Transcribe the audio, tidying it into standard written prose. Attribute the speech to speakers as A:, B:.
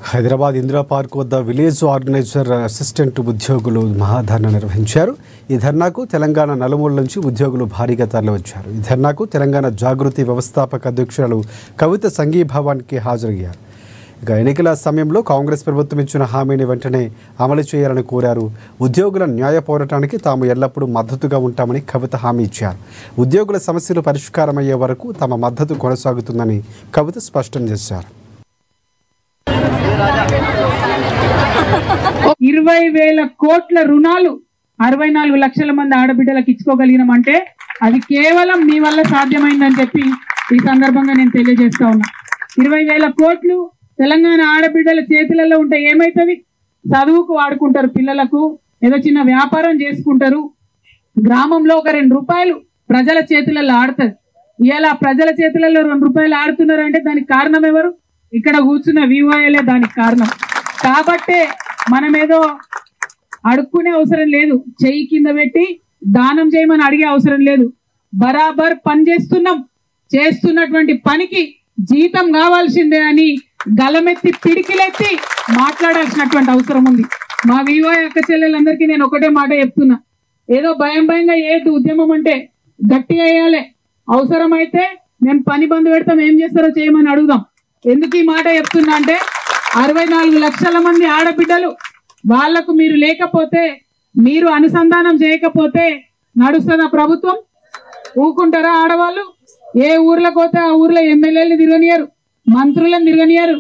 A: Hyderabad Indira park వద్ద village organiser assistant ఉద్యోగులు మహాధర్నా నిర్వహించారు. ఈ ధర్నాకు తెలంగాణ నలుమూల నుంచి ఉద్యోగులు భారీగా తరలివచ్చారు. ఈ ధర్నాకు తెలంగాణ జాగృతి వ్యవస్థాపక అధ్యక్షురాలు కవిత సంఘీభావానికి హాజరయ్యారు. ఇక ఎన్నికల సమయంలో కాంగ్రెస్ ప్రభుత్వం ఇచ్చిన హామీని వెంటనే అమలు చేయాలని కోరారు. ఉద్యోగుల న్యాయ పోరాటానికి తాము ఎల్లప్పుడూ మద్దతుగా ఉంటామని కవిత హామీ ఇచ్చారు. ఉద్యోగుల సమస్యలు పరిష్కారమయ్యే వరకు తమ మద్దతు కొనసాగుతుందని కవిత స్పష్టం చేశారు.
B: 20,000 కోట్ల రుణాలు 64 లక్షల మంది ఆడబిడ్డలకు ఇచ్చుకోగలిగినామంటే అది కేవలం మీ వల్ల సాధ్యమైందని చెప్పి ఈ సందర్భంగా నేను తెలియజేస్తా ఉన్నా. 20,000 కోట్లు తెలంగాణ ఆడబిడ్డల చేతులలో ఉంటే ఏమైతుంది? చదువుకు వాడుకుంటారు, పిల్లలకు ఏదో చిన్న వ్యాపారం చేసుకుంటారు, గ్రామంలో ఒక 2 రూపాయలు ప్రజల చేతులలో ఆడుతుంది. ఇలా ప్రజల చేతులలో 2 రూపాయలు ఆడుతున్నారు అంటే దానికి కారణం ఎవరు? ఇక్కడ కూర్చున్న వివోఏలే దానికి కారణం. కాబట్టే మనం ఏదో అడుక్కునే అవసరం లేదు, చెయ్యి కింద పెట్టి దానం చేయమని అడిగే అవసరం లేదు. బరాబర్ పని చేస్తున్నటువంటి పనికి జీతం కావాల్సిందే అని గలమెత్తి పిడికిలెత్తి మాట్లాడాల్సినటువంటి అవసరం ఉంది. మా వివోఏ అక్క చెల్లెలందరికీ నేను ఒకటే మాట చెప్తున్నా, ఏదో భయంగా ఏది ఉద్యమం అంటే గట్టిగా వేయాలి. అవసరమైతే మేము పని బంద్ పెడతాం, ఏం చేస్తారో చేయమని అడుగుదాం. ఎందుకు ఈ మాట చెప్తున్నా అంటే 64 లక్షల మంది ఆడబిడ్డలు వాళ్లకు మీరు లేకపోతే, మీరు అనుసంధానం చేయకపోతే నడుస్తుందా ప్రభుత్వం? ఊకుంటారా? ఆడవాళ్ళు ఏ ఊర్లకు పోతే ఆ ఊర్లో ఎమ్మెల్యేలు తిరగనియారు, మంత్రులను తిరగనియారు,